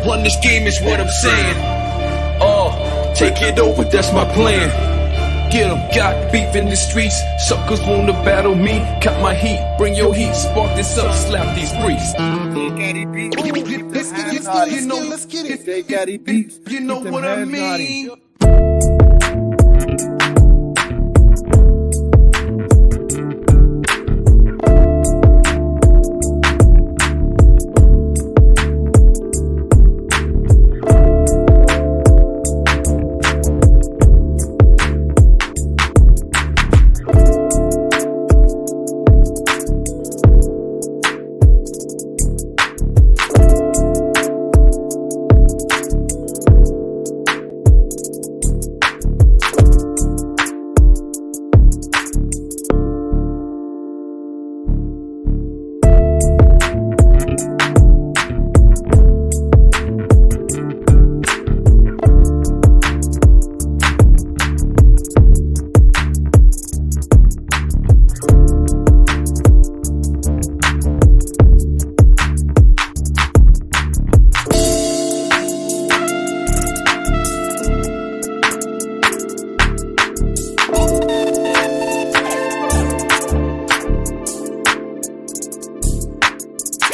run this game is what I'm saying. Take it over, that's my plan. Get 'em, got beef in the streets. Suckers wanna battle me. Cut my heat, bring your heat. Spark this up, slap these freaks. Let's get it. They got it beats. You know what I mean?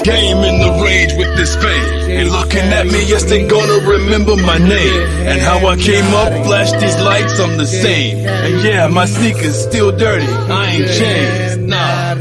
Game in the rage with this fame. They looking at me, yes, they gonna remember my name. And how I came up, flash these lights, I'm the same. And yeah, my sneakers still dirty, I ain't changed, nah.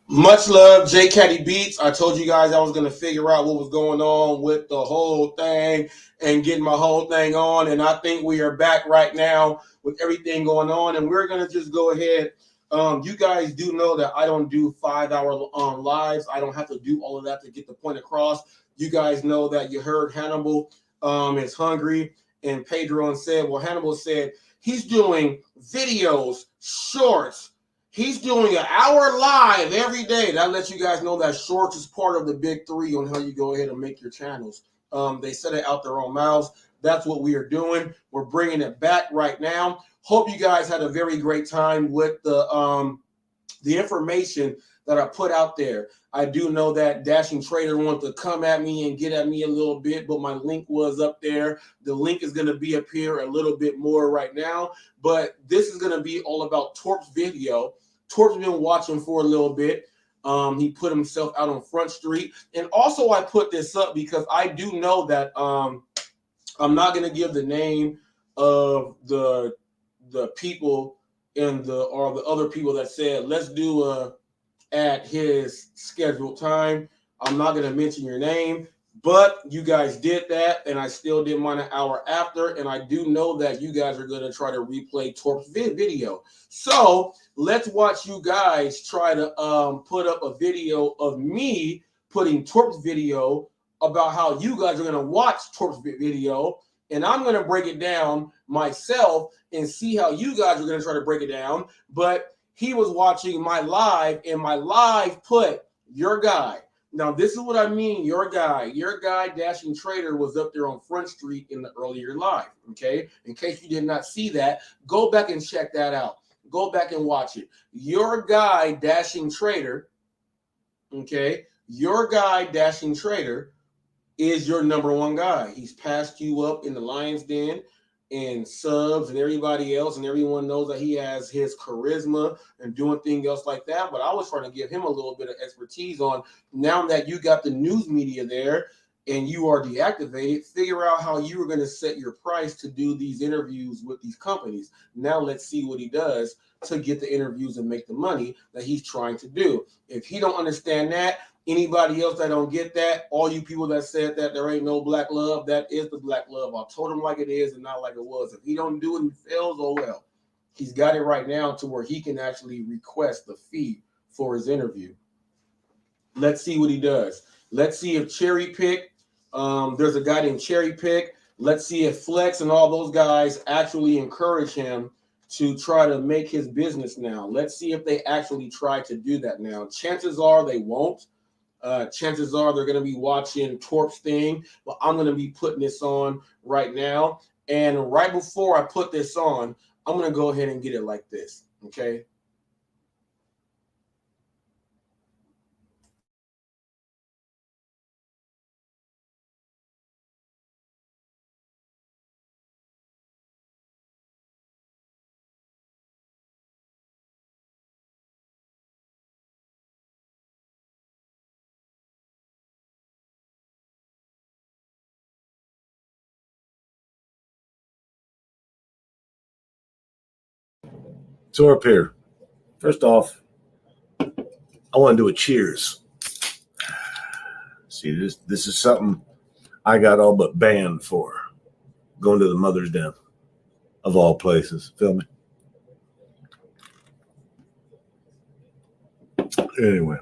Much love, J Caddy Beats. I told you guys I was going to figure out what was going on with the whole thing and getting my whole thing on. And I think we are back right now with everything going on. And we're going to just go ahead. You guys do know that I don't do 5-hour lives. I don't have to do all of that to get the point across. You guys know that you heard Hannibal is hungry. And Pedro said, well, Hannibal said he's doing videos, shorts. He's doing an hour live every day. That lets you guys know that shorts is part of the big three on how you go ahead and make your channels. They said it out their own mouths. That's what we are doing. We're bringing it back right now. Hope you guys had a very great time with the information that I put out there. I do know that Dashing Trader wanted to come at me and get at me a little bit, but my link was up there. The link is going to be up here a little bit more right now, but this is going to be all about Torp's video. Torp's been watching for a little bit. He put himself out on Front Street. And also I put this up because I do know that I'm not going to give the name of the people and the other people that said, let's do at his scheduled time. I'm not going to mention your name, but you guys did that, and I still did mine an hour after, and I do know that you guys are going to try to replay Torp's video. So let's watch you guys try to put up a video of me putting Torp's video about how you guys are going to watch Torp's video, and I'm going to break it down myself and see how you guys are going to try to break it down. But he was watching my live, and my live put your guy. Now, this is what I mean, your guy, Dashing Trader was up there on Front Street in the earlier live, okay? In case you did not see that, go back and check that out. Go back and watch it. Your guy, Dashing Trader, okay? Your guy, Dashing Trader, is your number one guy. He's passed you up in the Lion's Den and subs and everybody else, and everyone knows that he has his charisma and doing things else like that. But I was trying to give him a little bit of expertise on, now that you got the news media there and you are deactivated, figure out how you are going to set your price to do these interviews with these companies. Now let's see what he does to get the interviews and make the money that he's trying to do. If he don't understand that, anybody else that don't get that, all you people that said that there ain't no black love, that is the black love. I told him like it is and not like it was. If he don't do it and fails, oh well. He's got it right now to where he can actually request the fee for his interview. Let's see what he does. Let's see if Cherry Pick There's a guy named Cherry Pick. Let's see if Flex and all those guys actually encourage him to try to make his business now. Let's see if they actually try to do that now. Chances are they won't. Chances are they're going to be watching Torp's thing, but I'm going to be putting this on right now. And right before I put this on, I'm going to go ahead and get it like this, okay? Torp here. First off, I want to do a cheers. See, this is something I got all but banned for. Going to the mother's den, of all places. Feel me? Anyway,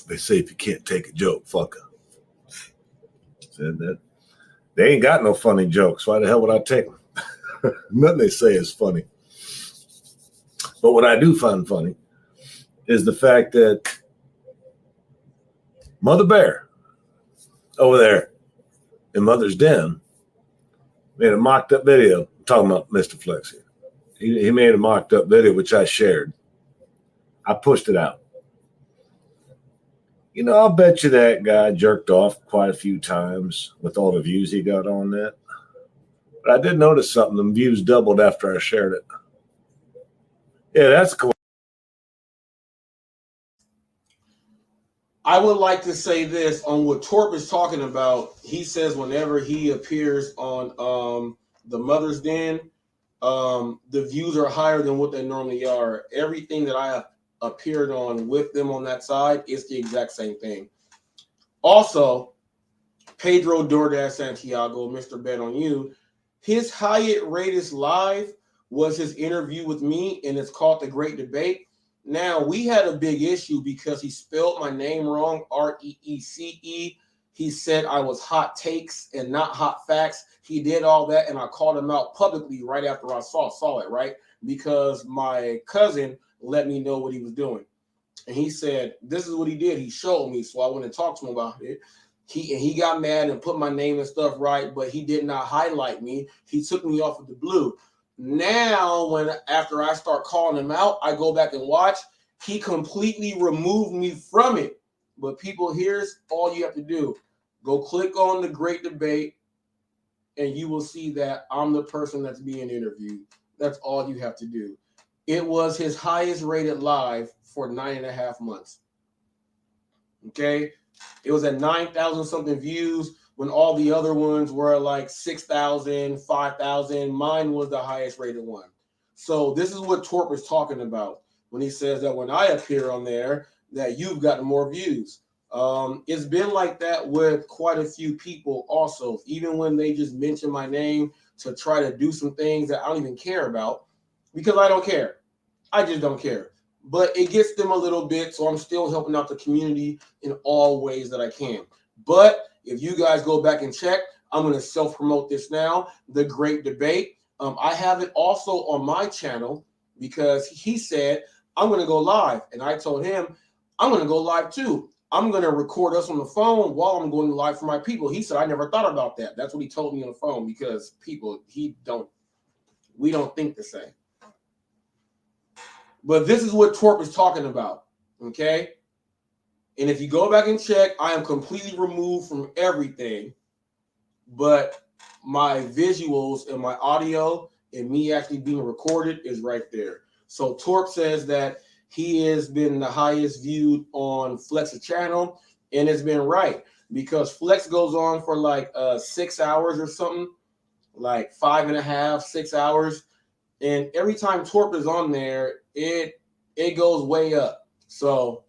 they say if you can't take a joke, fuck her. Said that. They ain't got no funny jokes. Why the hell would I take them? Nothing they say is funny. But what I do find funny is the fact that Mother Bear over there in Mother's Den made a mocked up video. I'm talking about Mr. Flex here. He made a mocked up video, which I shared. I pushed it out. You know, I'll bet you that guy jerked off quite a few times with all the views he got on that. But I did notice something. The views doubled after I shared it. Yeah, that's cool. I would like to say this on what Torp is talking about. He says whenever he appears on the Mother's Den, the views are higher than what they normally are. Everything that I have appeared on with them on that side is the exact same thing. Also, Pedro DoorDash Santiago, Mr. Bet on You, his highest rated live was his interview with me, and it's called The Great Debate. Now, we had a big issue because he spelled my name wrong, Reece. He said I was hot takes and not hot facts. He did all that, and I called him out publicly right after I saw it, right? Because my cousin let me know what he was doing. And he said, this is what he did. He showed me, so I went and talked to him about it. He got mad and put my name and stuff right, but he did not highlight me. He took me off of the blue. Now, after I start calling him out, I go back and watch. He completely removed me from it. But people, here's all you have to do. Go click on The Great Debate, and you will see that I'm the person that's being interviewed. That's all you have to do. It was his highest rated live for 9.5 months. Okay? It was at 9,000 something views when all the other ones were like 6,000, 5,000. Mine was the highest rated one. So this is what Torp is talking about when he says that when I appear on there, that you've gotten more views. It's been like that with quite a few people also, even when they just mention my name to try to do some things that I don't even care about, because I don't care. I just don't care. But it gets them a little bit, so I'm still helping out the community in all ways that I can. But if you guys go back and check, I'm going to self-promote this now, The Great Debate. I have it also on my channel because he said, I'm going to go live. And I told him, I'm going to go live too. I'm going to record us on the phone while I'm going live for my people. He said, I never thought about that. That's what he told me on the phone because people, we don't think the same. But this is what Torp is talking about, okay? And if you go back and check, I am completely removed from everything, but my visuals and my audio and me actually being recorded is right there. So Torp says that he has been the highest viewed on Flex's channel, and it's been right because Flex goes on for like 6 hours or something, like 5.5, 6 hours. And every time Torp is on there, it goes way up. So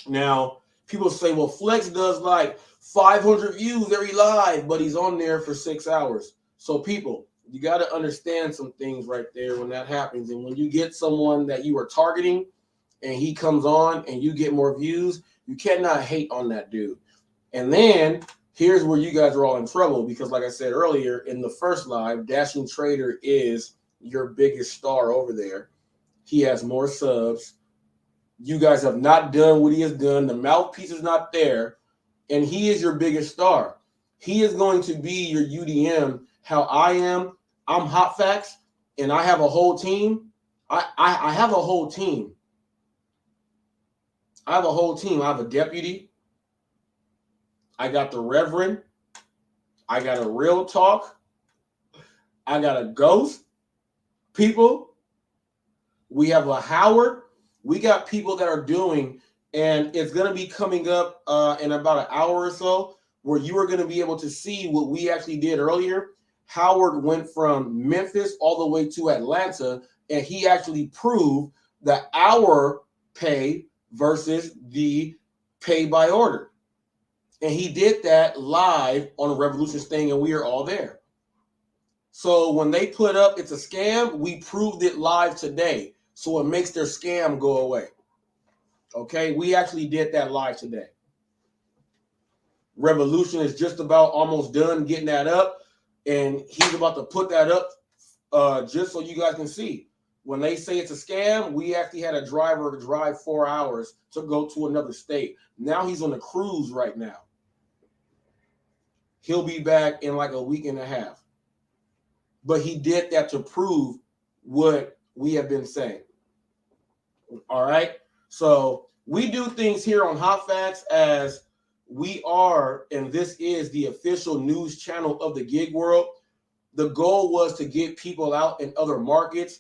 now people say, well, Flex does like 500 views every live, but he's on there for 6 hours. So people, you got to understand some things right there when that happens. And when you get someone that you are targeting and he comes on and you get more views, you cannot hate on that dude. And then Here's where you guys are all in trouble because, like I said earlier in the first live, Dashing Trader is your biggest star over there. He has more subs. You guys have not done what he has done. The mouthpiece is not there, and he is your biggest star. He is going to be your UDM. How I am, I'm HotFacts, and I have a whole team. I have a whole team. I have a whole team. I have a deputy. I got the Reverend. I got a Real Talk. I got a Ghost. People. We have a Howard. We got people that are doing, and it's going to be coming up in about an hour or so, where you are going to be able to see what we actually did earlier. Howard went from Memphis all the way to Atlanta, and he actually proved the hour pay versus the pay by order. And he did that live on a Revolution's thing, and we are all there. So when they put up it's a scam, we proved it live today. So it makes their scam go away. Okay, we actually did that live today. Revolution is just about almost done getting that up, and he's about to put that up just so you guys can see. When they say it's a scam, we actually had a driver to drive 4 hours to go to another state. Now he's on a cruise right now. He'll be back in like a week and a half. But he did that to prove what we have been saying. All right. So we do things here on HotFacts as we are, and this is the official news channel of the gig world. The goal was to get people out in other markets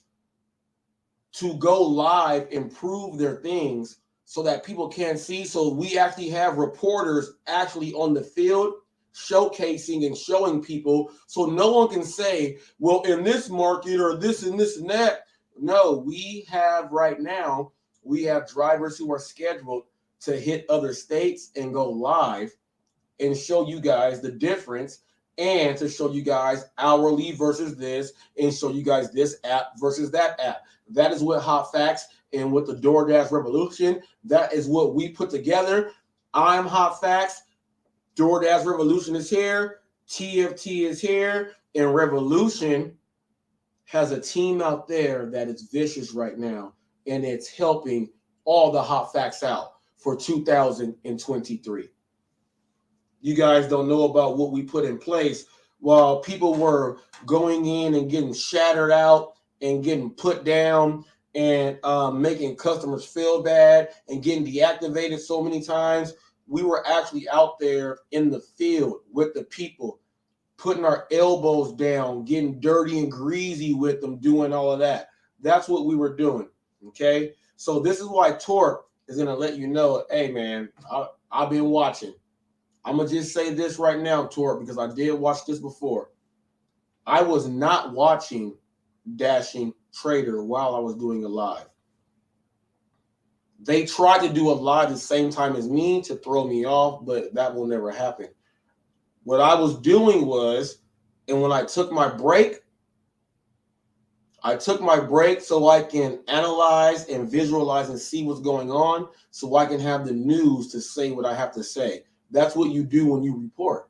to go live and prove their things so that people can see. So we actually have reporters actually on the field showcasing and showing people, so no one can say, well, in this market or this and this and that. No, we have right now, we have drivers who are scheduled to hit other states and go live and show you guys the difference, and to show you guys hourly versus this, and show you guys this app versus that app. That is what HotFacts and with the DoorDash Revolution, that is what we put together. I'm HotFacts. DoorDash Revolution is here, TFT is here, and Revolution has a team out there that is vicious right now, and it's helping all the HotFacts out for 2023. You guys don't know about what we put in place while people were going in and getting shattered out and getting put down and making customers feel bad and getting deactivated so many times. We were actually out there in the field with the people, putting our elbows down, getting dirty and greasy with them, doing all of that. That's what we were doing, okay? So this is why Torque is going to let you know, hey, man, I've been watching. I'm going to just say this right now, Torque, because I did watch this before. I was not watching Dashing Trader while I was doing a live. They tried to do a live the same time as me to throw me off, but that will never happen. What I was doing was, and when I took my break so I can analyze and visualize and see what's going on, so I can have the news to say what I have to say. That's what you do when you report.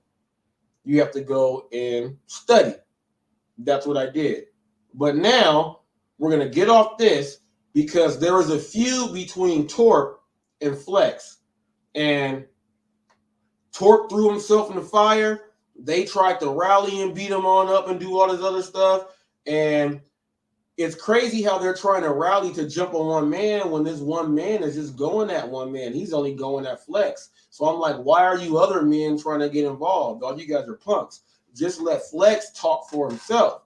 You have to go and study. That's what I did. But now we're going to get off this, because there is a feud between Torque and Flex. And Torque threw himself in the fire. They tried to rally and beat him on up and do all this other stuff. And it's crazy how they're trying to rally to jump on one man when this one man is just going at one man. He's only going at Flex. So I'm like, why are you other men trying to get involved? All you guys are punks. Just let Flex talk for himself.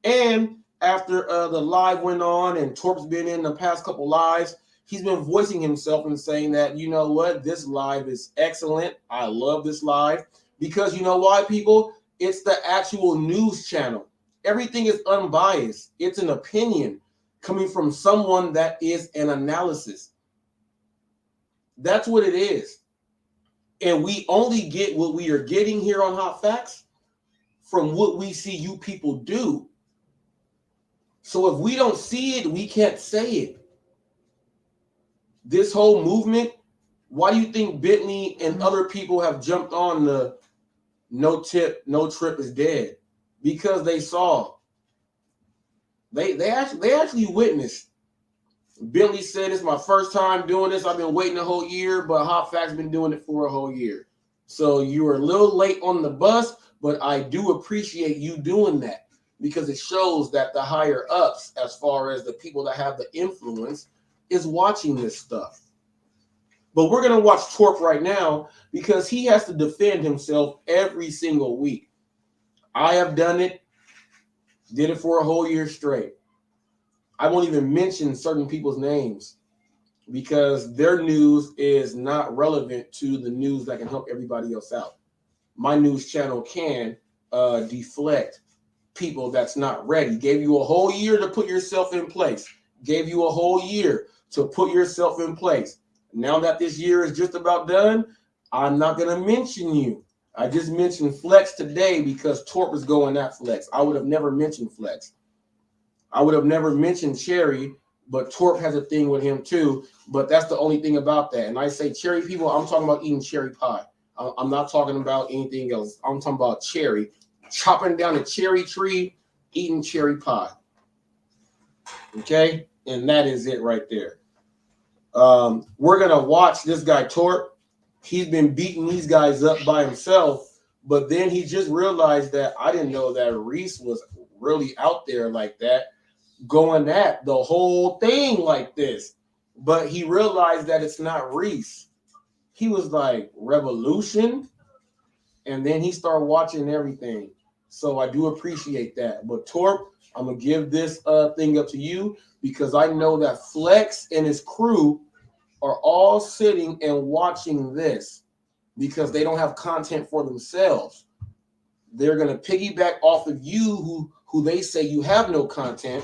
And after the live went on and Torque's been in the past couple lives, he's been voicing himself and saying that, you know what, this live is excellent. I love this live. Because you know why, people? It's the actual news channel. Everything is unbiased. It's an opinion coming from someone that is an analysis. That's what it is. And we only get what we are getting here on HotFacts from what we see you people do. So if we don't see it, we can't say it. This whole movement, why do you think Bentley and other people have jumped on the no tip, no trip is dead, because they saw. They actually witnessed. Billy said, it's my first time doing this. I've been waiting a whole year, but HotFacts been doing it for a whole year. So you were a little late on the bus, but I do appreciate you doing that, because it shows that the higher ups, as far as the people that have the influence, is watching this stuff. But we're going to watch Torp right now, because he has to defend himself every single week. I have done it, did it for a whole year straight. I won't even mention certain people's names, because their news is not relevant to the news that can help everybody else out. My news channel can deflect people that's not ready. Gave you a whole year to put yourself in place. Gave you a whole year to put yourself in place. Now that this year is just about done, I'm not going to mention you. I just mentioned Flex today because Torp is going at Flex. I would have never mentioned Flex. I would have never mentioned Cherry, but Torp has a thing with him too. But that's the only thing about that. And I say cherry people, I'm talking about eating cherry pie. I'm not talking about anything else. I'm talking about cherry. Chopping down a cherry tree, eating cherry pie. Okay? And that is it right there. We're going to watch this guy, Torp. He's been beating these guys up by himself, but then he just realized that I didn't know that Reese was really out there like that, going at the whole thing like this. But he realized that it's not Reese. He was like, Revolution? And then he started watching everything. So I do appreciate that. But Torp, I'm going to give this thing up to you, because I know that Flex and his crew are all sitting and watching this, because they don't have content for themselves. They're going to piggyback off of you, who they say you have no content,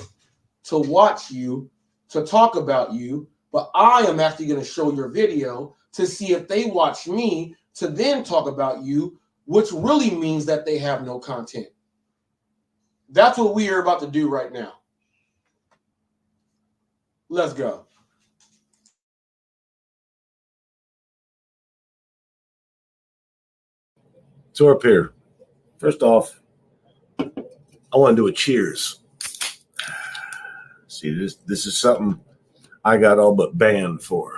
to watch you, to talk about you. But I am actually going to show your video to see if they watch me, to then talk about you, which really means that they have no content. That's what we are about to do right now. Let's go. Torp here. First off, I want to do a cheers. See, this is something I got all but banned for.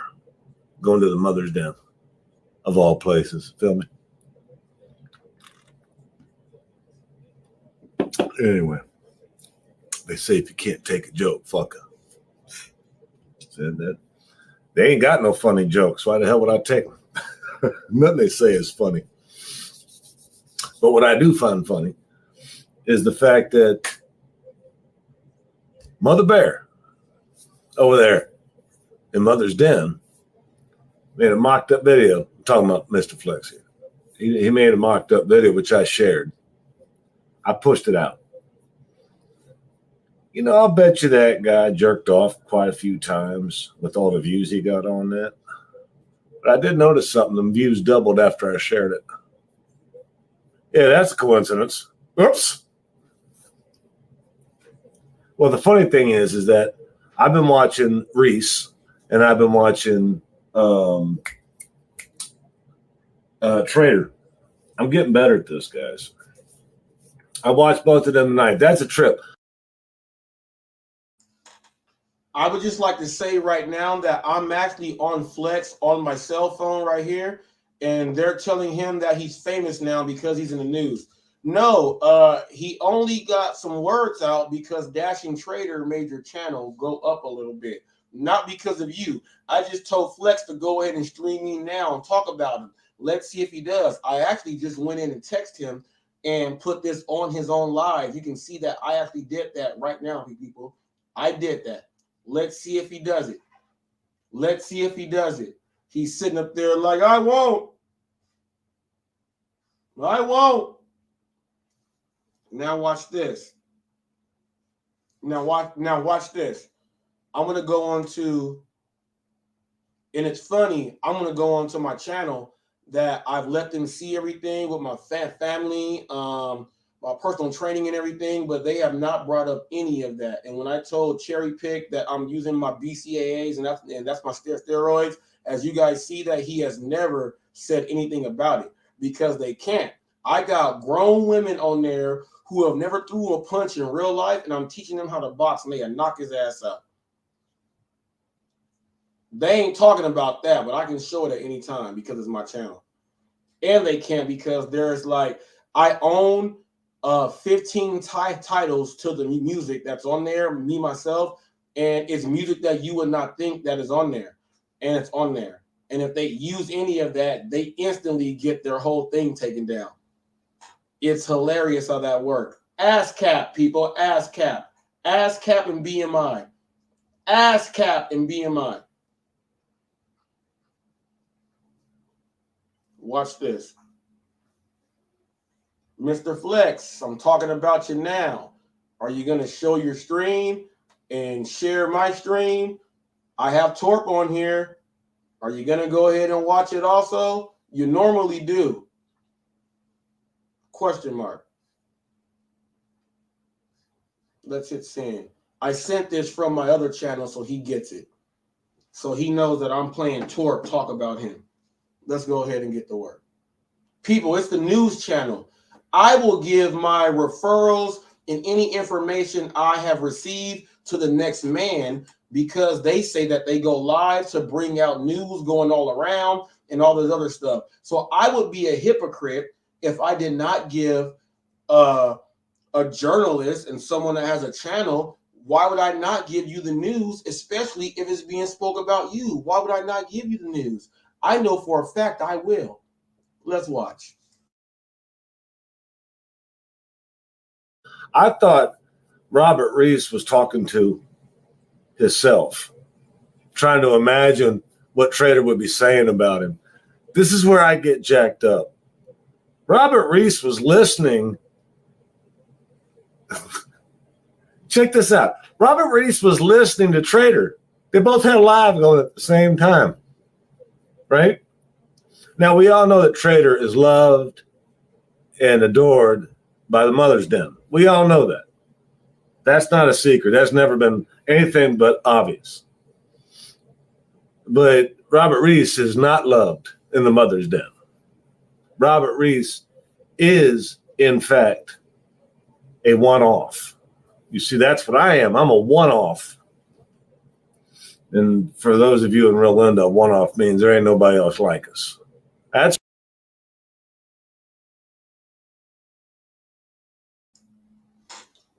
Going to the mother's den, of all places. Feel me? Anyway, they say if you can't take a joke, fuck her. Said that. They ain't got no funny jokes. Why the hell would I take them? Nothing they say is funny. But what I do find funny is the fact that Mother Bear over there in Mother's Den made a mocked up video. I'm talking about Mr. Flex here. He made a mocked up video, which I shared. I pushed it out. You know, I'll bet you that guy jerked off quite a few times with all the views he got on that. But I did notice something. The views doubled after I shared it. Yeah, that's a coincidence. Oops. Well, the funny thing is that I've been watching Reese and I've been watching Trader. I'm getting better at this, guys. I watched both of them tonight. That's a trip. I would just like to say right now that I'm actually on Flex on my cell phone right here, and they're telling him that he's famous now because he's in the news. No, he only got some words out because Dashing Trader made your channel go up a little bit. Not because of you. I just told Flex to go ahead and stream me now and talk about him. Let's see if he does. I actually just went in and texted him and put this on his own live. You can see that I actually did that right now, people. I did that. Let's see if he does it. Let's see if he does it. He's sitting up there like, I won't. I won't. Now watch this. Now watch this. I'm going to go on to, and it's funny, I'm going to go on to my channel that I've let them see everything with my family, my personal training and everything, but they have not brought up any of that. And when I told Cherry Pick that I'm using my BCAAs and that's my steroids, as you guys see that he has never said anything about it because they can't. I got grown women on there who have never threw a punch in real life, and I'm teaching them how to box, and they can knock his ass out. They ain't talking about that, but I can show it at any time because it's my channel. And they can't because there's like, I own 15 titles to the music that's on there, me, myself, and it's music that you would not think that is on there, and it's on there. And if they use any of that, they instantly get their whole thing taken down. It's hilarious how that works. ASCAP, people, ASCAP. ASCAP and BMI. ASCAP and BMI. Watch this. Mr. Flex, I'm talking about you now. Are you going to show your stream and share my stream? I have Torp on here. Are you going to go ahead and watch it also? You normally do. Question mark. Let's hit send. I sent this from my other channel so he gets it. So he knows that I'm playing Torp talk about him. Let's go ahead and get to work. People, it's the news channel. I will give my referrals and any information I have received to the next man because they say that they go live to bring out news going all around and all this other stuff. So I would be a hypocrite if I did not give a journalist and someone that has a channel. Why would I not give you the news, especially if it's being spoke about you? Why would I not give you the news? I know for a fact I will. Let's watch. I thought Robert Reese was talking to himself, trying to imagine what Trader would be saying about him. This is where I get jacked up. Robert Reese was listening. Check this out. Robert Reese was listening to Trader. They both had a live going at the same time, right? Now, we all know that Trader is loved and adored by the Mother's Den. We all know that. That's not a secret. That's never been anything but obvious. But Robert Reese is not loved in the Mother's Den. Robert Reese is, in fact, a one-off. You see, that's what I am. I'm a one-off. And for those of you in Real Linda, one-off means there ain't nobody else like us. That's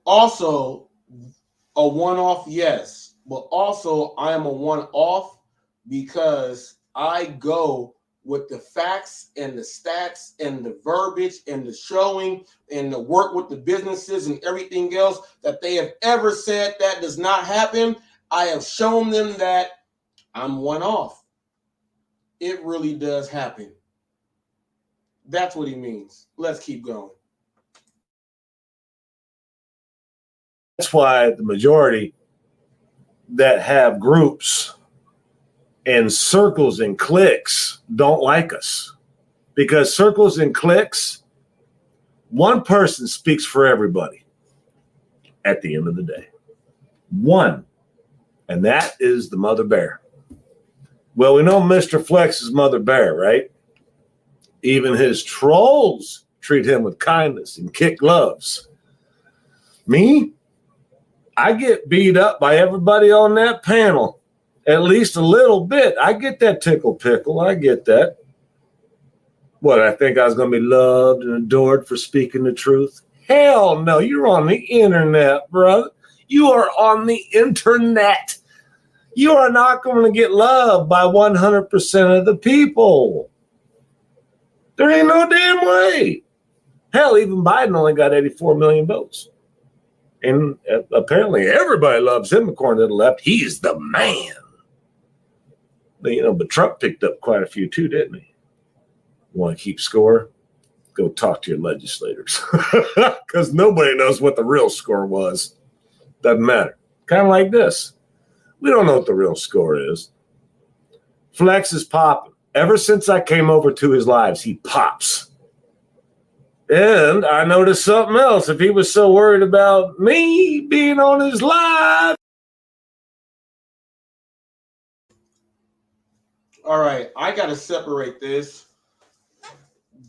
also a one-off, yes, but also I am a one-off because I go with the facts and the stats and the verbiage and the showing and the work with the businesses and everything else that they have ever said that does not happen. I have shown them that I'm one-off. It really does happen. That's what he means. Let's keep going. That's why the majority that have groups and circles and cliques don't like us. Because circles and cliques, one person speaks for everybody at the end of the day. One. And that is the mother bear. Well, we know Mr. Flex is mother bear, right? Even his trolls treat him with kindness and kick gloves. Me? I get beat up by everybody on that panel, at least a little bit. I get that tickle pickle. I get that. What, I think I was going to be loved and adored for speaking the truth? Hell no, you're on the internet, brother. You are on the internet. You are not going to get loved by 100% of the people. There ain't no damn way. Hell, even Biden only got 84 million votes. And apparently everybody loves him according to the left. He's the man. But Trump picked up quite a few too, didn't he? Want to keep score? Go talk to your legislators. Because nobody knows what the real score was. Doesn't matter. Kind of like this. We don't know what the real score is. Flex is popping. Ever since I came over to his lives, he pops. And I noticed something else. If he was so worried about me being on his live. All right, I got to separate this.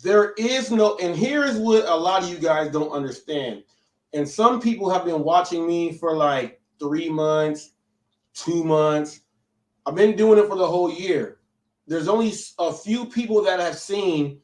There is no, and here's what a lot of you guys don't understand. And some people have been watching me for like 3 months, 2 months. I've been doing it for the whole year. There's only a few people that have seen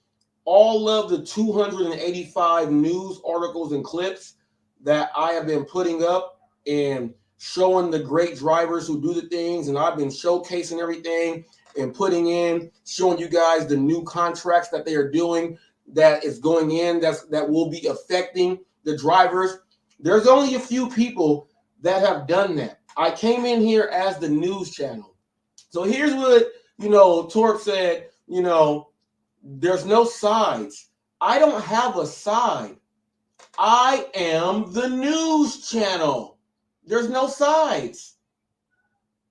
all of the 285 news articles and clips that I have been putting up and showing the great drivers who do the things. And I've been showcasing everything and putting in, showing you guys the new contracts that they are doing that is going in, that will be affecting the drivers. There's only a few people that have done that. I came in here as the news channel. So here's what, Torp said, there's no sides. I don't have a side. I am the news channel. There's no sides.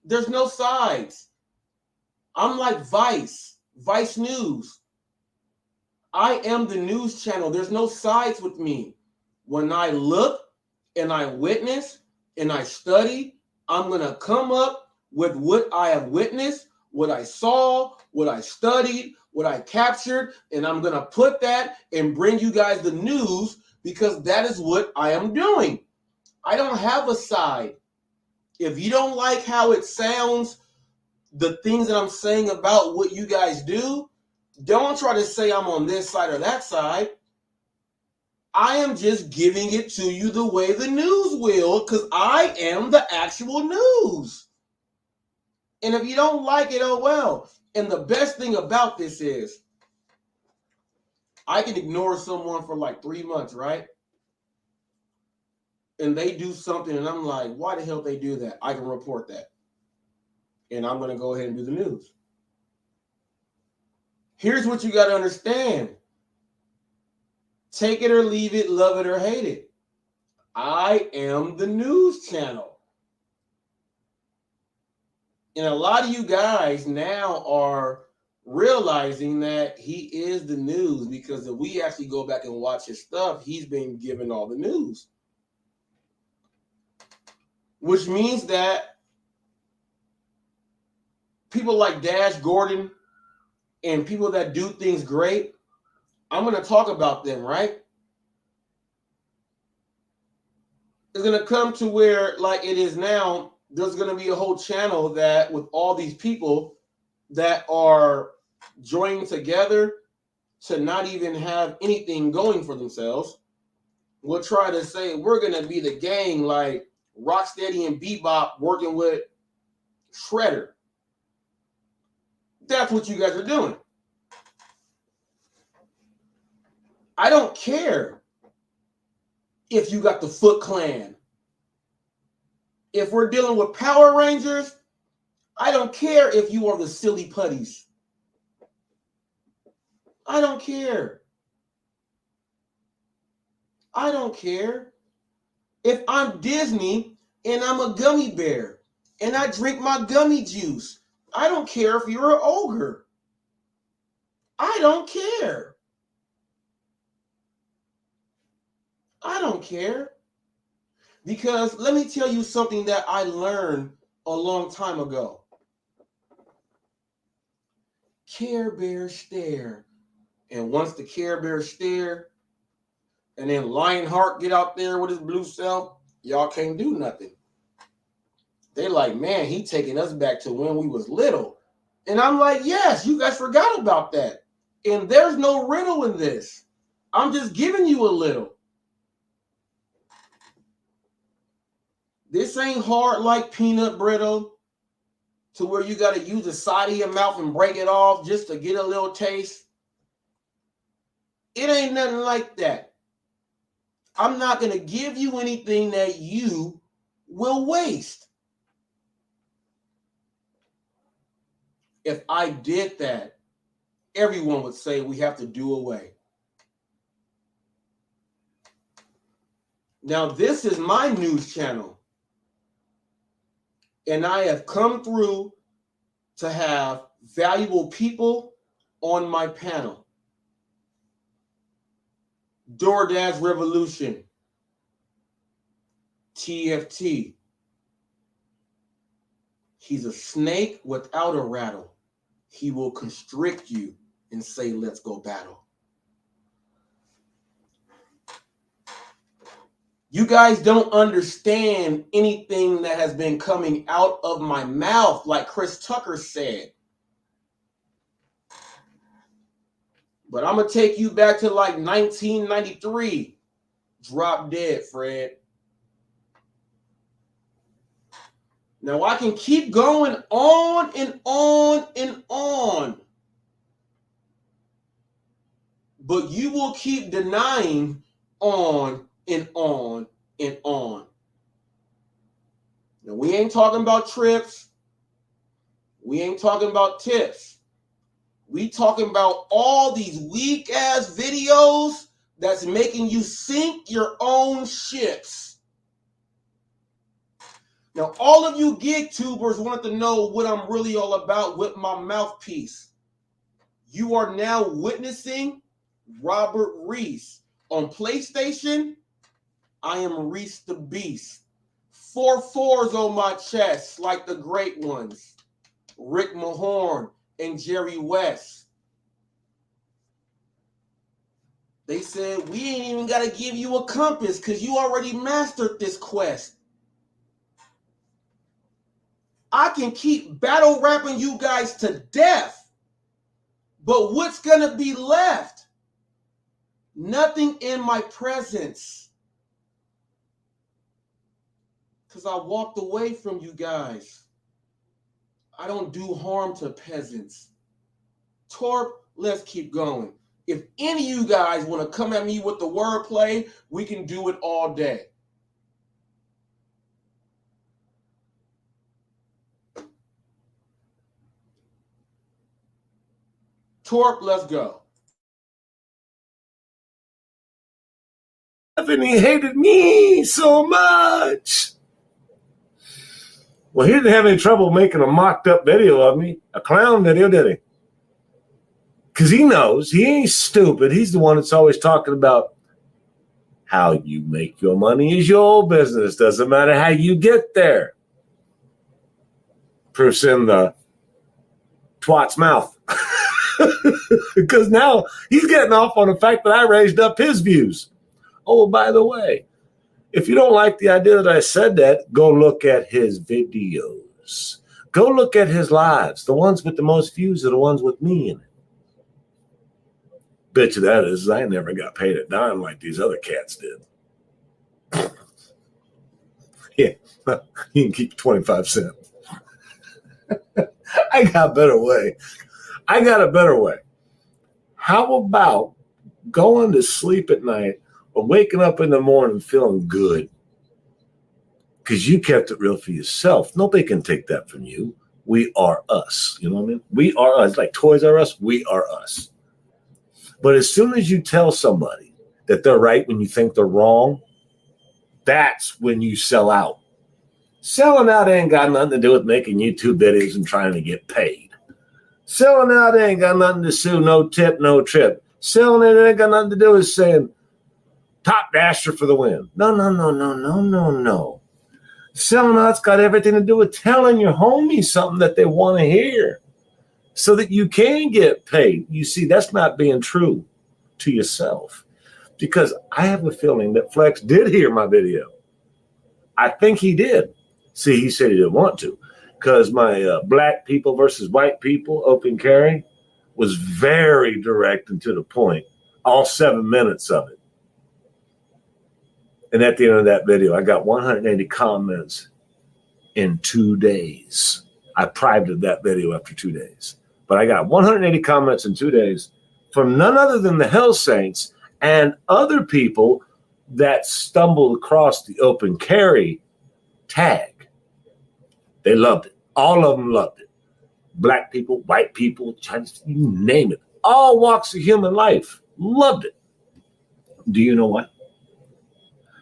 There's no sides. I'm like Vice News. I am the news channel. There's no sides with me. When I look and I witness and I study, I'm going to come up with what I have witnessed, what I saw, what I studied, what I captured, and I'm going to put that and bring you guys the news because that is what I am doing. I don't have a side. If you don't like how it sounds, the things that I'm saying about what you guys do, don't try to say I'm on this side or that side. I am just giving it to you the way the news will because I am the actual news. And if you don't like it, oh well. And the best thing about this is I can ignore someone for like 3 months, right? And they do something and I'm like, why the hell they do that? I can report that. And I'm going to go ahead and do the news. Here's what you got to understand. Take it or leave it, love it or hate it. I am the news channel. And a lot of you guys now are realizing that he is the news because if we actually go back and watch his stuff, he's been given all the news. Which means that people like Dash Gordon and people that do things great, I'm going to talk about them, right? It's going to come to where, like it is now, there's going to be a whole channel that with all these people that are joining together to not even have anything going for themselves will try to say we're going to be the gang like Rocksteady and Bebop working with Shredder. That's what you guys are doing. I don't care if you got the Foot Clan. If we're dealing with Power Rangers, I don't care if you are the Silly Putties. I don't care. I don't care. If I'm Disney and I'm a gummy bear and I drink my gummy juice, I don't care if you're an ogre. I don't care. I don't care. Because let me tell you something that I learned a long time ago. Care Bears stare. And once the Care Bears stare, and then Lionheart get out there with his blue self, y'all can't do nothing. They like, man, he taking us back to when we was little. And I'm like, yes, you guys forgot about that. And there's no riddle in this. I'm just giving you a little. This ain't hard like peanut brittle to where you got to use the side of your mouth and break it off just to get a little taste. It ain't nothing like that. I'm not going to give you anything that you will waste. If I did that, everyone would say we have to do away. Now, this is my news channel. And I have come through to have valuable people on my panel. DoorDash Revolution, TFT. He's a snake without a rattle. He will constrict you and say, let's go battle. You guys don't understand anything that has been coming out of my mouth, like Chris Tucker said. But I'm going to take you back to like 1993. Drop dead, Fred. Now I can keep going on and on and on. But you will keep denying on and on and on. Now, we ain't talking about trips. We ain't talking about tips. We talking about all these weak ass videos that's making you sink your own ships. Now, all of you gig tubers wanted to know what I'm really all about with my mouthpiece. You are now witnessing Robert Reese. On PlayStation, I am Reese the Beast. 4 4s on my chest, like the great ones. Rick Mahorn and Jerry West. They said, we ain't even got to give you a compass because you already mastered this quest. I can keep battle rapping you guys to death. But what's going to be left? Nothing in my presence. Because I walked away from you guys. I don't do harm to peasants. Torp, let's keep going. If any of you guys want to come at me with the wordplay, we can do it all day. Torp, let's go. And he hated me so much. Well, he didn't have any trouble making a mocked up video of me, a clown video, did he? Because he knows he ain't stupid. He's the one that's always talking about how you make your money is your business. Doesn't matter how you get there. Proof's in the twat's mouth. Because now he's getting off on the fact that I raised up his views. Oh, by the way, if you don't like the idea that I said that, go look at his videos. Go look at his lives. The ones with the most views are the ones with me in it. Bet you that is, I never got paid a dime like these other cats did. Yeah, you can keep 25 cents. I got a better way. I got a better way. How about going to sleep at night or waking up in the morning feeling good? Because you kept it real for yourself. Nobody can take that from you. We are us. You know what I mean? We are us. Like Toys R Us, we are us. But as soon as you tell somebody that they're right when you think they're wrong, that's when you sell out. Selling out ain't got nothing to do with making YouTube videos and trying to get paid. Selling out ain't got nothing to do, no tip, no trip. Selling it ain't got nothing to do with saying top dasher for the win. No. Selling out's got everything to do with telling your homies something that they want to hear so that you can get paid. You see, that's not being true to yourself. Because I have a feeling that Flex did hear my video. I think he did. See, he said he didn't want to. Because my black people versus white people open carry was very direct and to the point. All 7 minutes of it. And at the end of that video, I got 180 comments in 2 days. I privated that video after 2 days. But I got 180 comments in 2 days from none other than the Hell Saints and other people that stumbled across the open carry tag. They loved it. All of them loved it. Black people, white people, Chinese, you name it. All walks of human life loved it. Do you know why?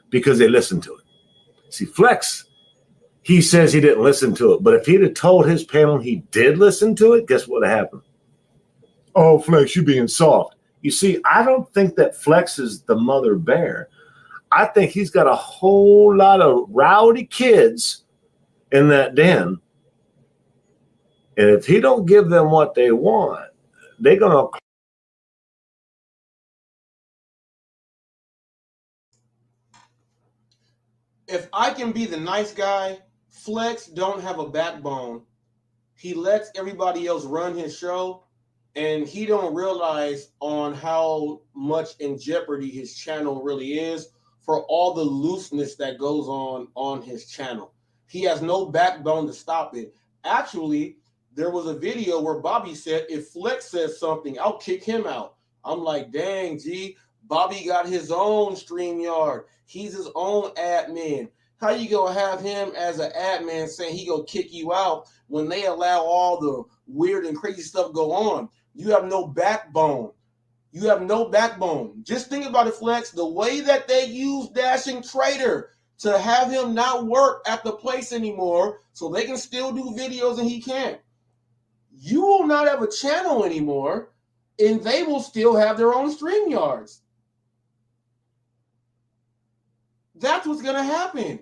Because they listened to it. See, Flex, he says he didn't listen to it. But if he'd have told his panel he did listen to it, guess what would have happened? Oh, Flex, you being soft. You see, I don't think that Flex is the mother bear. I think he's got a whole lot of rowdy kids in that den. And if he don't give them what they want, they're going to. if I can be the nice guy, Flex don't have a backbone. He lets everybody else run his show, and he don't realize on how much in jeopardy his channel really is for all the looseness that goes on his channel. He has no backbone to stop it. Actually, there was a video where Bobby said, if Flex says something, I'll kick him out. I'm like, dang, G, Bobby got his own StreamYard. He's his own admin. How you gonna have him as an admin saying he gonna kick you out when they allow all the weird and crazy stuff go on? You have no backbone. You have no backbone. Just think about it, Flex. The way that they use Dashing Trader to have him not work at the place anymore so they can still do videos and he can't. You will not have a channel anymore, and they will still have their own StreamYards. That's what's going to happen.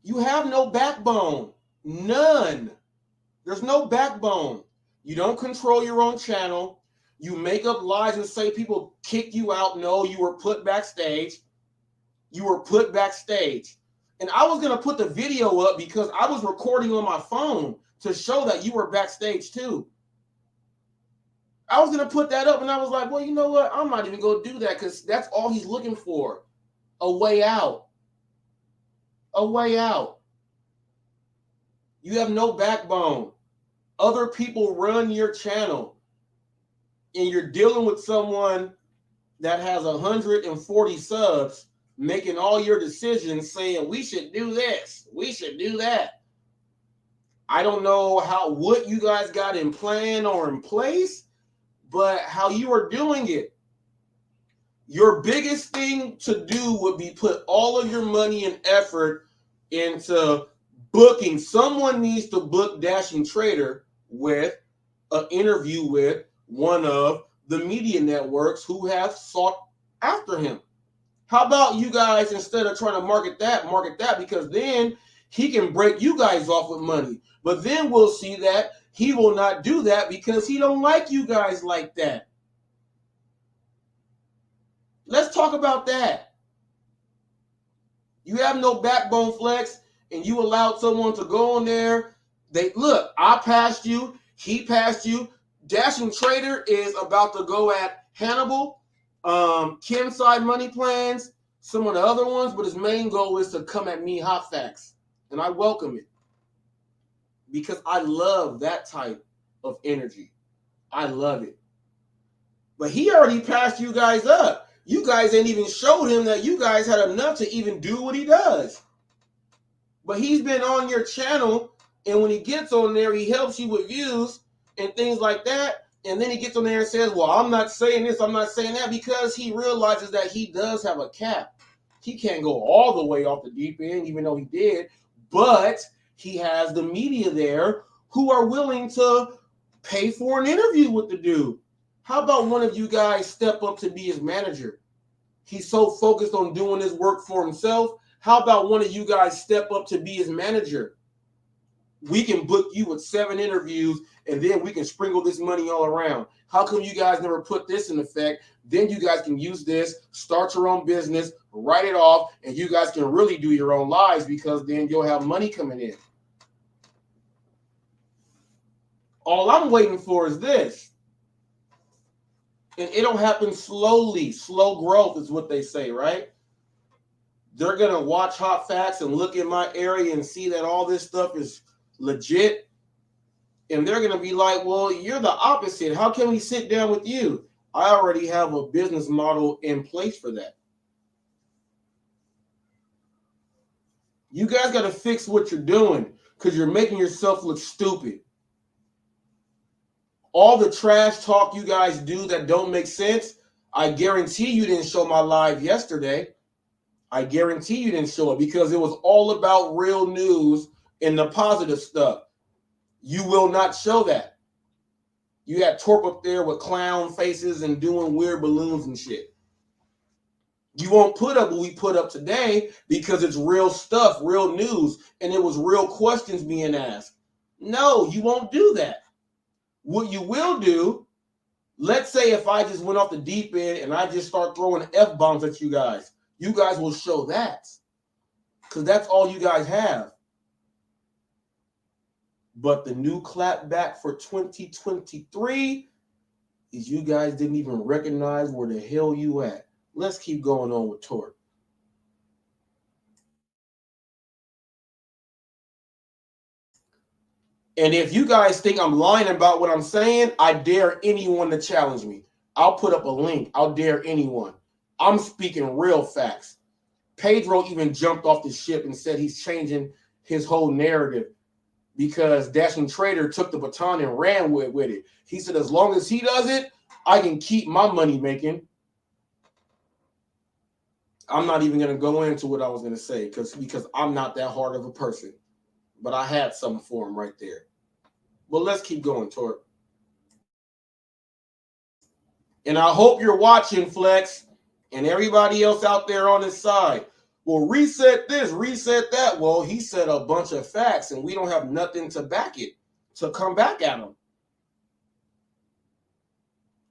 You have no backbone. None. There's no backbone. You don't control your own channel. You make up lies and say people kicked you out. No, you were put backstage. You were put backstage. And I was going to put the video up because I was recording on my phone to show that you were backstage too. I was going to put that up, and I was like, well, you know what? I'm not even going to do that because that's all he's looking for. A way out. A way out. You have no backbone. Other people run your channel, and you're dealing with someone that has 140 subs making all your decisions saying we should do this, we should do that. I don't know what you guys got in plan or in place, but how you are doing it. Your biggest thing to do would be put all of your money and effort into booking. Someone needs to book Dashing Trader with an interview with one of the media networks who have sought after him. How about you guys, instead of trying to market that, because then he can break you guys off with money. But then we'll see that he will not do that because he don't like you guys like that. Let's talk about that. You have no backbone, Flex, and you allowed someone to go on there. Look, I passed you, he passed you. Dashing Trader is about to go at Hannibal, Kim's Side Money Plans, some of the other ones, but his main goal is to come at me, HotFacts, and I welcome it because I love that type of energy. I love it. But he already passed you guys up. You guys ain't even showed him that you guys had enough to even do what he does. But he's been on your channel, and when he gets on there, he helps you with views and things like that. And then he gets on there and says, well, I'm not saying this, I'm not saying that, because he realizes that he does have a cap. He can't go all the way off the deep end, even though he did. But he has the media there who are willing to pay for an interview with the dude. How about one of you guys step up to be his manager? He's so focused on doing his work for himself. How about one of you guys step up to be his manager? We can book you with 7 interviews, and then we can sprinkle this money all around. How come you guys never put this in effect? Then you guys can use this, start your own business, write it off, and you guys can really do your own lives because then you'll have money coming in. All I'm waiting for is this. And it'll happen slowly. Slow growth is what they say, right? They're going to watch HotFacts and look in my area and see that all this stuff is legit. And they're going to be like, well, you're the opposite. How can we sit down with you? I already have a business model in place for that. You guys got to fix what you're doing because you're making yourself look stupid. All the trash talk you guys do that don't make sense, I guarantee you didn't show my live yesterday. I guarantee you didn't show it because it was all about real news and the positive stuff. You will not show that. You had Torp up there with clown faces and doing weird balloons and shit. You won't put up what we put up today because it's real stuff, real news, and it was real questions being asked. No, you won't do that. What you will do, let's say if I just went off the deep end and I just start throwing F-bombs at you guys will show that. because that's all you guys have. But the new clapback for 2023 is you guys didn't even recognize where the hell you at. Let's keep going on with Torque. And if you guys think I'm lying about what I'm saying, I dare anyone to challenge me. I'll put up a link. I'll dare anyone. I'm speaking real facts. Pedro even jumped off the ship and said he's changing his whole narrative because Dashing Trader took the baton and ran with it. He said, as long as he does it, I can keep my money making. I'm not even going to go into what I was going to say because I'm not that hard of a person. But I had something for him right there. But let's keep going, Torque. And I hope you're watching, Flex, and everybody else out there on his side. Well, reset this, reset that. Well, he said a bunch of facts, and we don't have nothing to back it, to come back at him.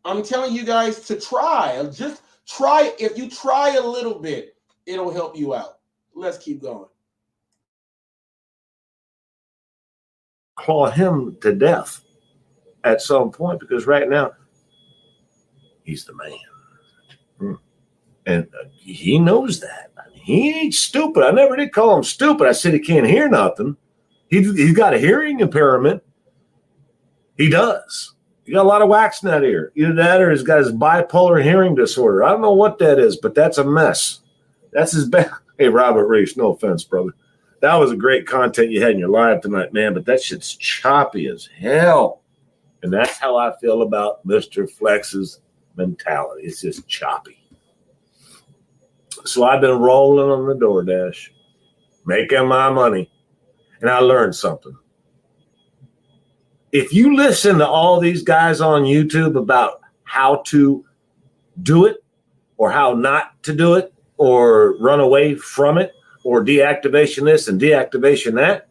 I'm telling you guys to try. Just try. If you try a little bit, it'll help you out. Let's keep going. Claw him to death at some point, because right now he's the man. And he knows that. I mean, he ain't stupid. I never did call him stupid. I said he can't hear nothing. He's got a hearing impairment. He does. He got a lot of wax in that ear. Either that or he's got his bipolar hearing disorder. I don't know what that is, but that's a mess. That's his bad. Hey, Robert Reese, no offense, brother. That was a great content you had in your live tonight, man, but that shit's choppy as hell. And that's how I feel about Mr. Flex's mentality. It's just choppy. So I've been rolling on the DoorDash, making my money, and I learned something. If you listen to all these guys on YouTube about how to do it or how not to do it or run away from it, or deactivation this and deactivation that.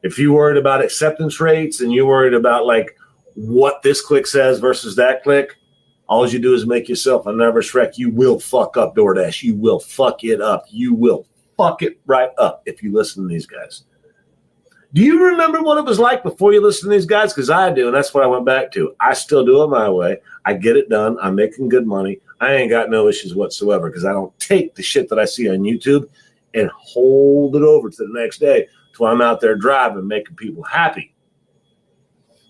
If you worried about acceptance rates and you worried about like what this click says versus that click, all you do is make yourself a nervous wreck. You will fuck up DoorDash. You will fuck it up. You will fuck it right up if you listen to these guys. Do you remember what it was like before you listen to these guys? Because I do, and that's what I went back to. I still do it my way. I get it done. I'm making good money. I ain't got no issues whatsoever because I don't take the shit that I see on YouTube and hold it over to the next day till I'm out there driving, making people happy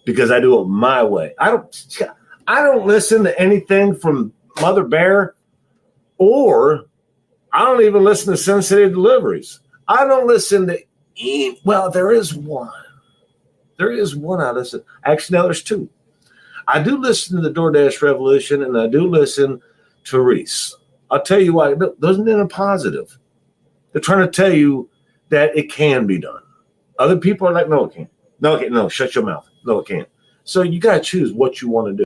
because I do it my way. I don't listen to anything from Mother Bear, or I don't even listen to Sensitive Deliveries. I don't listen to well, there is one. There is one I listen. Actually, now there's two. I do listen to the DoorDash Revolution, and I do listen to Reese. I'll tell you why. Doesn't it a positive? They're trying to tell you that it can be done. Other people are like, no, it can't. No, it can't. No, shut your mouth. No, it can't. So you got to choose what you want to do.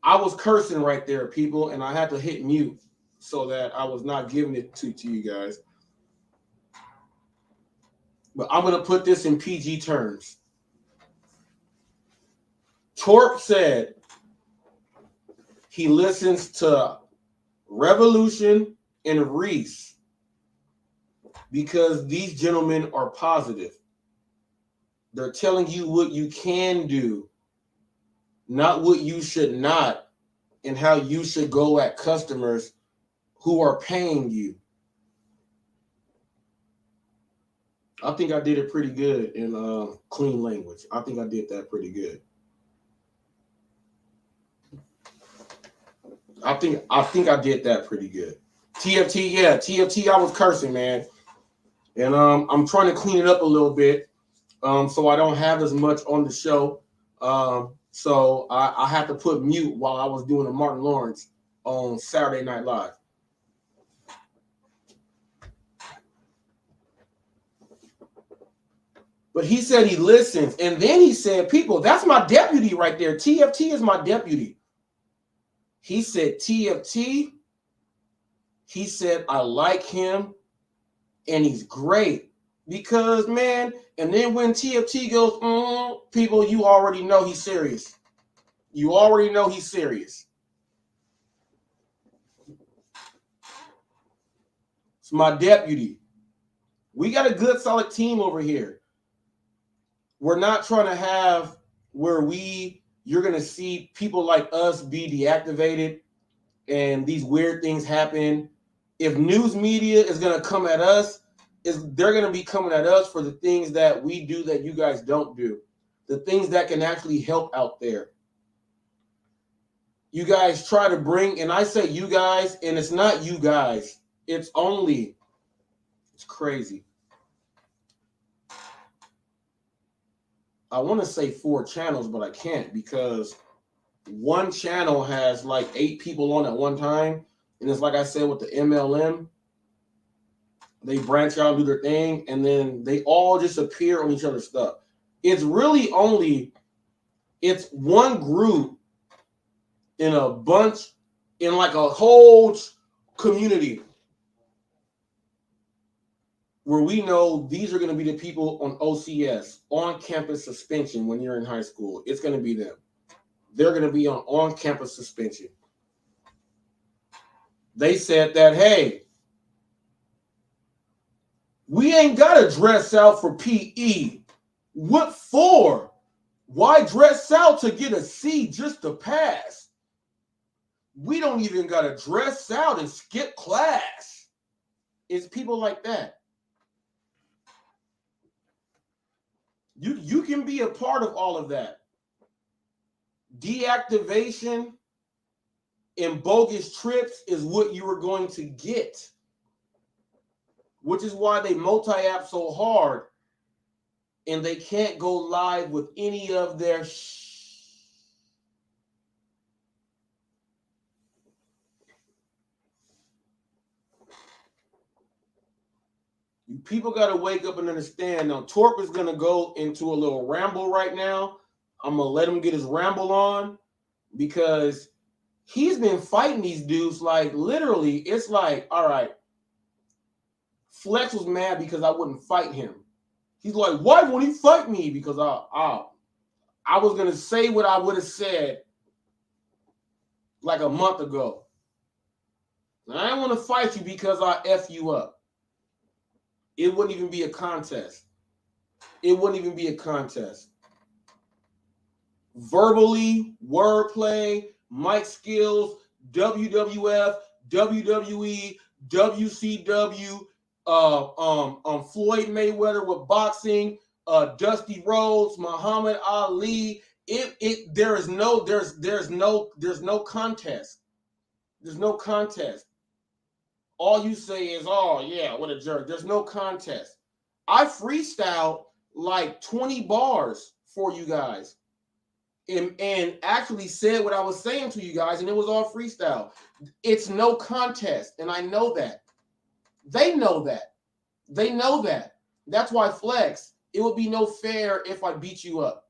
I was cursing right there, people, and I had to hit mute so that I was not giving it to you guys. But I'm going to put this in PG terms. Torp said he listens to Revolution and Reese because these gentlemen are positive. They're telling you what you can do, not what you should not, and how you should go at customers who are paying you. I think I did it pretty good in clean language. I think I did that pretty good. I think I did that pretty good. TFT, yeah, TFT, I was cursing, man. And I'm trying to clean it up a little bit, so I don't have as much on the show. So I had to put mute while I was doing the Martin Lawrence on Saturday Night Live. But he said he listens. And then he said, people, that's my deputy right there. TFT is my deputy. He said, TFT, he said, I like him and he's great. Because, man, and then when TFT goes, people, you already know he's serious. You already know he's serious. It's my deputy. We got a good, solid team over here. We're not trying to have where you're going to see people like us be deactivated and these weird things happen. If news media is going to come at us, they're going to be coming at us for the things that we do that you guys don't do. The things that can actually help out there. You guys try to bring, and I say you guys, and it's not you guys. It's crazy. I want to say 4 channels, but I can't because one channel has like 8 people on at one time. And it's like I said with the MLM, they branch out and do their thing, and then they all just appear on each other's stuff. It's really it's one group in a bunch, in like a whole community where we know these are going to be the people on OCS, on-campus suspension when you're in high school. It's going to be them. They're going to be on-campus suspension. They said that, hey, we ain't got to dress out for PE. What for? Why dress out to get a C just to pass? We don't even got to dress out and skip class. It's people like that. You can be a part of all of that. Deactivation and bogus trips is what you are going to get. Which is why they multi-app so hard and they can't go live with any of their People got to wake up and understand. Now, Torp is going to go into a little ramble right now. I'm going to let him get his ramble on because he's been fighting these dudes like literally. It's like, all right, Flex was mad because I wouldn't fight him. He's like, why won't he fight me? Because I was going to say what I would have said like a month ago. And I didn't want to fight you because I F you up. It wouldn't even be a contest. It wouldn't even be a contest. Verbally, wordplay, mic skills, WWF, WWE, WCW, Floyd Mayweather with boxing, Dusty Rhodes, Muhammad Ali. There's no contest. There's no contest. All you say is, oh, yeah, what a jerk. There's no contest. I freestyled like 20 bars for you guys and actually said what I was saying to you guys, and it was all freestyle. It's no contest, and I know that. They know that. They know that. That's why Flex, it would be no fair if I beat you up.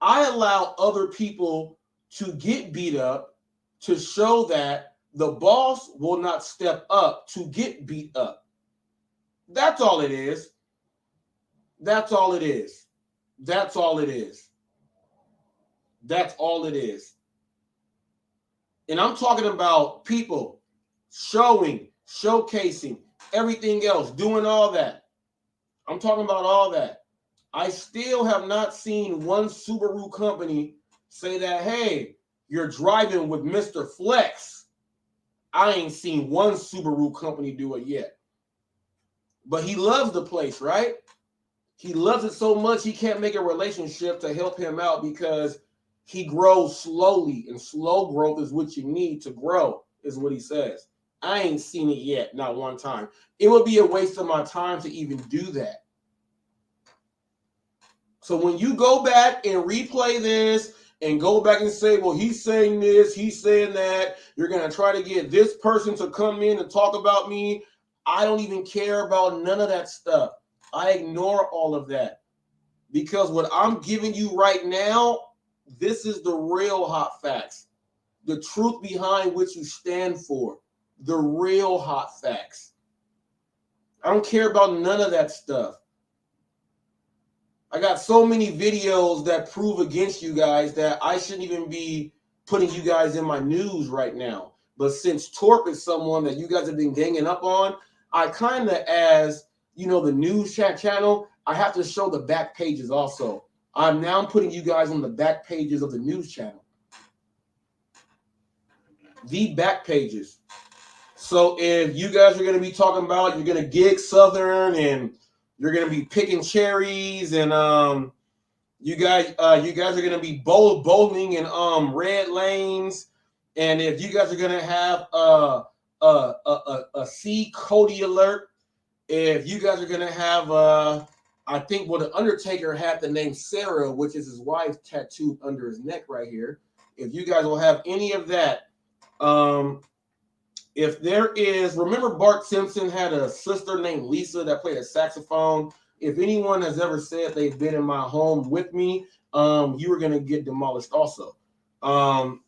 I allow other people to get beat up to show that the boss will not step up to get beat up. That's all it is. That's all it is. That's all it is. That's all it is. And I'm talking about people showing, showcasing, everything else, doing all that. I'm talking about all that. I still have not seen one Subaru company say that, hey, you're driving with Mr. Flex. I ain't seen one Subaru company do it yet. But he loves the place, right? He loves it so much he can't make a relationship to help him out because he grows slowly, and slow growth is what you need to grow, is what he says. I ain't seen it yet, not one time. It would be a waste of my time to even do that. So when you go back and replay this and go back and say, well, he's saying this, he's saying that, you're going to try to get this person to come in and talk about me. I don't even care about none of that stuff. I ignore all of that because what I'm giving you right now, this is the real hot facts, the truth behind what you stand for, the real hot facts. I don't care about none of that stuff. I got so many videos that prove against you guys that I shouldn't even be putting you guys in my news right now. But since Torp is someone that you guys have been ganging up on, I kind of, as you know, the news channel, I have to show the back pages also. I'm now putting you guys on the back pages of the news channel. The back pages. So if you guys are going to be talking about you're going to gig Southern and you're going to be picking cherries and you guys are going to be bowling in red lanes, and if you guys are going to have a C Cody alert, if you guys are going to have I think the Undertaker had the name Sarah, which is his wife, tattooed under his neck right here. If you guys will have any of that, if there is, remember Bart Simpson had a sister named Lisa that played a saxophone. If anyone has ever said they've been in my home with me, you are going to get demolished also. I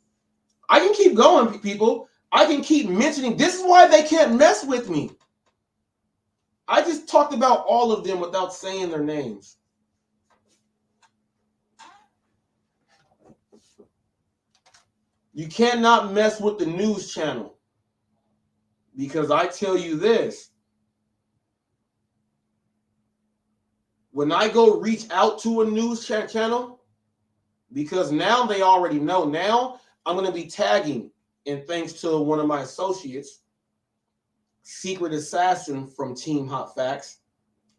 can keep going, people. I can keep mentioning. This is why they can't mess with me. I just talked about all of them without saying their names. You cannot mess with the news channel. Because I tell you this, when I go reach out to a news channel, because now they already know, now I'm going to be tagging, and thanks to one of my associates, Secret Assassin from Team Hot Facts,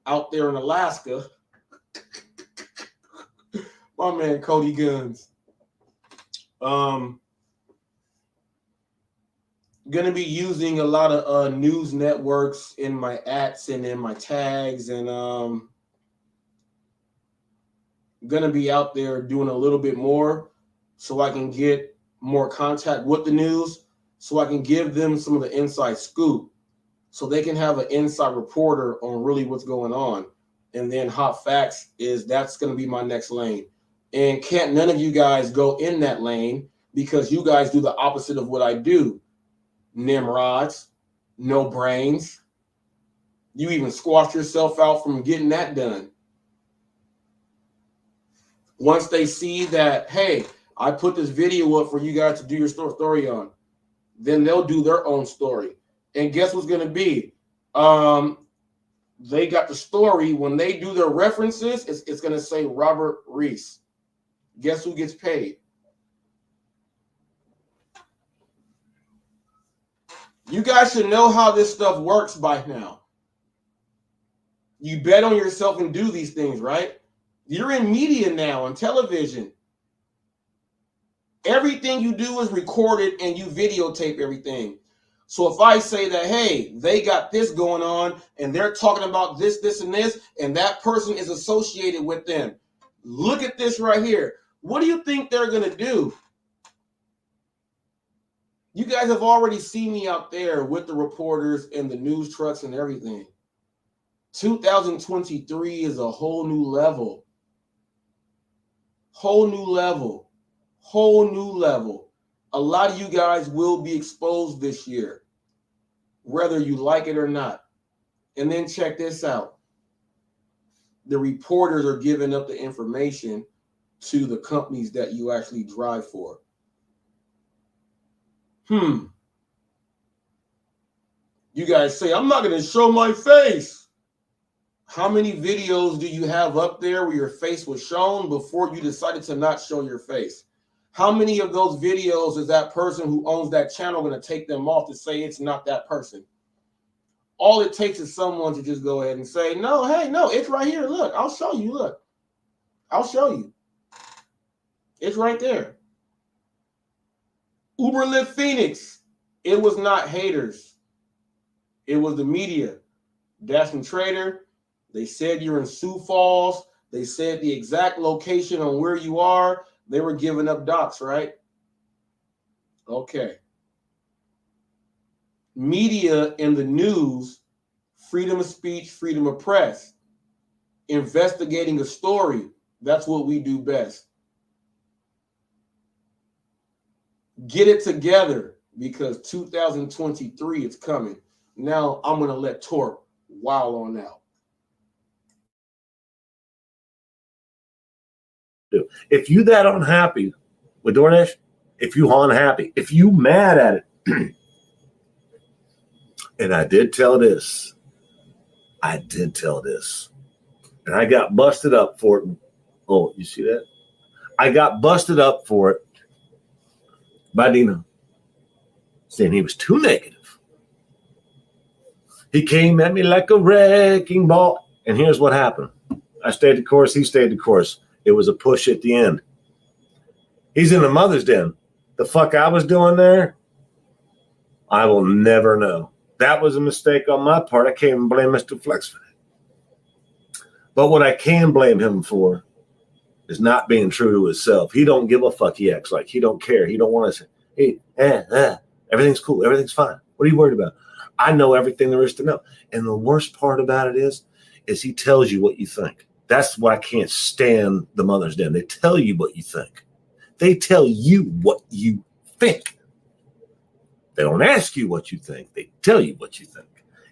out there in Alaska, my man Cody Guns, going to be using a lot of news networks in my ads and in my tags, and going to be out there doing a little bit more so I can get more contact with the news, so I can give them some of the inside scoop, so they can have an inside reporter on really what's going on. And then Hot Facts that's going to be my next lane. And can't none of you guys go in that lane because you guys do the opposite of what I do. Nimrods, no brains. You even squashed yourself out from getting that done. Once they see that, hey, I put this video up for you guys to do your story on, then they'll do their own story. And guess what's going to be? They got the story. When they do their references, it's going to say Robert Reese. Guess who gets paid? You guys should know how this stuff works by now. You bet on yourself and do these things, right? You're in media now, on television. Everything you do is recorded and you videotape everything. So if I say that, hey, they got this going on and they're talking about this, this, and this, and that person is associated with them. Look at this right here. What do you think they're going to do? You guys have already seen me out there with the reporters and the news trucks and everything. 2023 is a whole new level. Whole new level. Whole new level. A lot of you guys will be exposed this year, whether you like it or not. And then check this out. The reporters are giving up the information to the companies that you actually drive for. You guys say, I'm not going to show my face. How many videos do you have up there where your face was shown before you decided to not show your face? How many of those videos is that person who owns that channel going to take them off to say it's not that person? All it takes is someone to just go ahead and say, no, hey, no, it's right here. Look, I'll show you. Look, I'll show you. It's right there. Uberlift Phoenix. It was not haters. It was the media. Dash and Trader, they said you're in Sioux Falls. They said the exact location on where you are. They were giving up dots, right? Okay. Media and the news, freedom of speech, freedom of press, investigating a story. That's what we do best. Get it together because 2023 is coming. Now I'm going to let Torp wild on out. If you that unhappy with DoorDash, if you unhappy, if you mad at it, and I did tell this, and I got busted up for it. Oh, you see that? I got busted up for it by Dino, saying he was too negative. He came at me like a wrecking ball. And here's what happened. I stayed the course. He stayed the course. It was a push at the end. He's in the mother's den. The fuck I was doing there, I will never know. That was a mistake on my part. I can't even blame Mr. Flex for that. But what I can blame him for is not being true to himself. He don't give a fuck. He acts like he don't care. He don't want to say, hey, everything's cool. Everything's fine. What are you worried about? I know everything there is to know. And the worst part about it is he tells you what you think. That's why I can't stand the Mother's Den. They tell you what you think. They tell you what you think. They don't ask you what you think. They tell you what you think.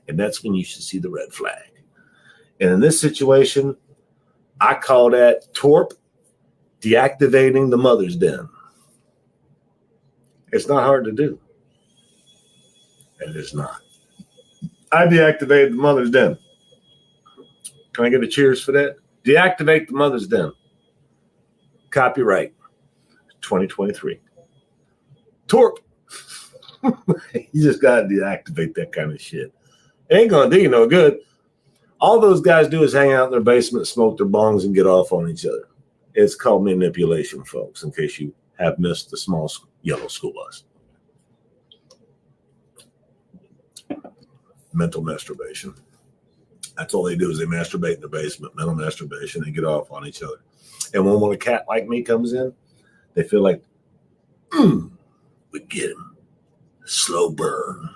And that's when you should see the red flag. And in this situation, I call that Torp deactivating the Mother's Den. It's not hard to do. And it's not. I deactivated the Mother's Den. Can I get a cheers for that? Deactivate the Mother's Den. Copyright 2023. Torp. You just got to deactivate that kind of shit. It ain't going to do you no good. All those guys do is hang out in their basement, smoke their bongs, and get off on each other. It's called manipulation, folks, in case you have missed the small yellow school bus. Mental masturbation. That's all they do is they masturbate in their basement, mental masturbation, and get off on each other. And when a cat like me comes in, they feel like, we get him. Slow burn.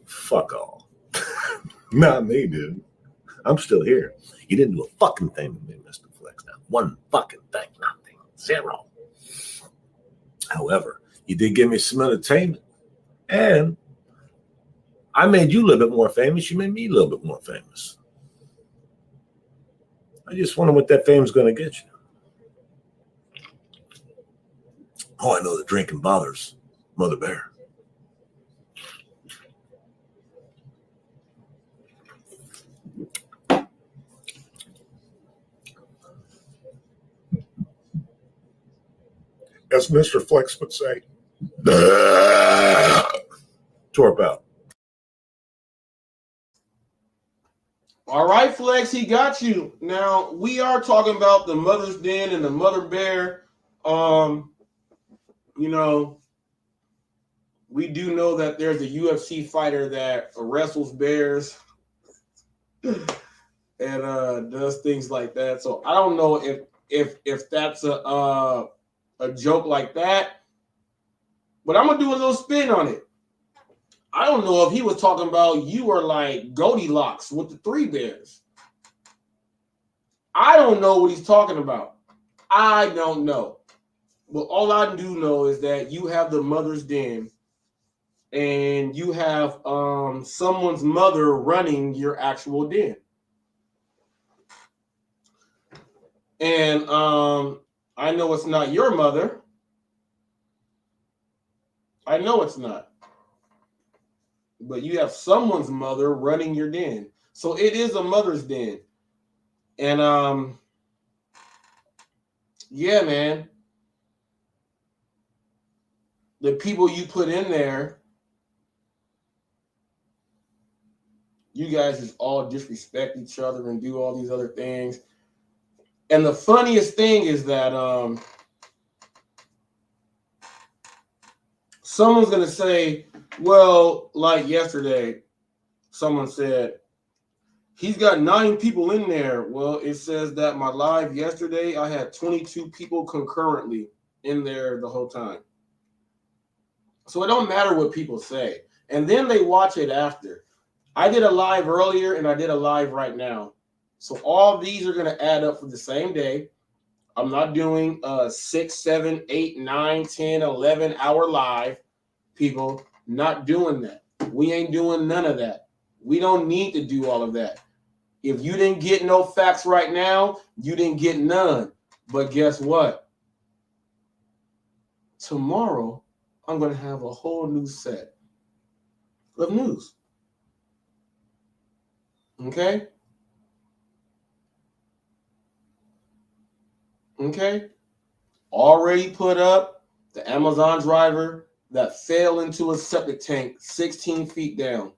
Fuck all. Not me, dude. I'm still here. You didn't do a fucking thing with me, Mr. Flex. Not one fucking thing. Nothing. Zero. However, you did give me some entertainment. And I made you a little bit more famous. You made me a little bit more famous. I just wonder what that fame's going to get you. Oh, I know that drinking bothers Mother Bear. As Mr. Flex would say, Torp out. All right, Flex, he got you. Now, we are talking about the Mother's Den and the Mother Bear. You know, we do know that there's a UFC fighter that wrestles bears and does things like that. So I don't know if that's a joke like that, but I'm gonna do a little spin on it. I don't know if he was talking about you were like Goldilocks with the three bears. I don't know what he's talking about. I don't know. But all I do know is that you have the Mother's Den and you have someone's mother running your actual den. And I know it's not your mother. I know it's not. But you have someone's mother running your den. So it is a mother's den. And yeah, man. The people you put in there, you guys just all disrespect each other and do all these other things. And the funniest thing is that someone's going to say, Well, like yesterday, someone said, he's got 9 people in there. Well, it says that my live yesterday, I had 22 people concurrently in there the whole time. So it don't matter what people say. And then they watch it after. I did a live earlier and I did a live right now. So all these are going to add up for the same day. I'm not doing a 6, 7, 8, 9, 10, 11 hour live. People, not doing that. We ain't doing none of that. We don't need to do all of that. If you didn't get no facts right now, you didn't get none. But guess what? Tomorrow, I'm going to have a whole new set of news. Okay? Okay? Already put up the Amazon driver that fell into a septic tank 16 feet down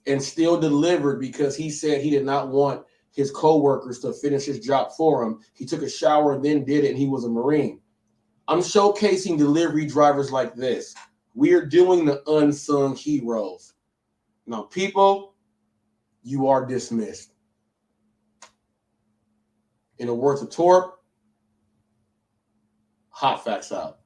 and still delivered because he said he did not want his co-workers to finish his job for him. He took a shower and then did it, and he was a Marine. I'm showcasing delivery drivers like this. We are doing the unsung heroes. Now, people, you are dismissed. In the words of Torp, hot facts out.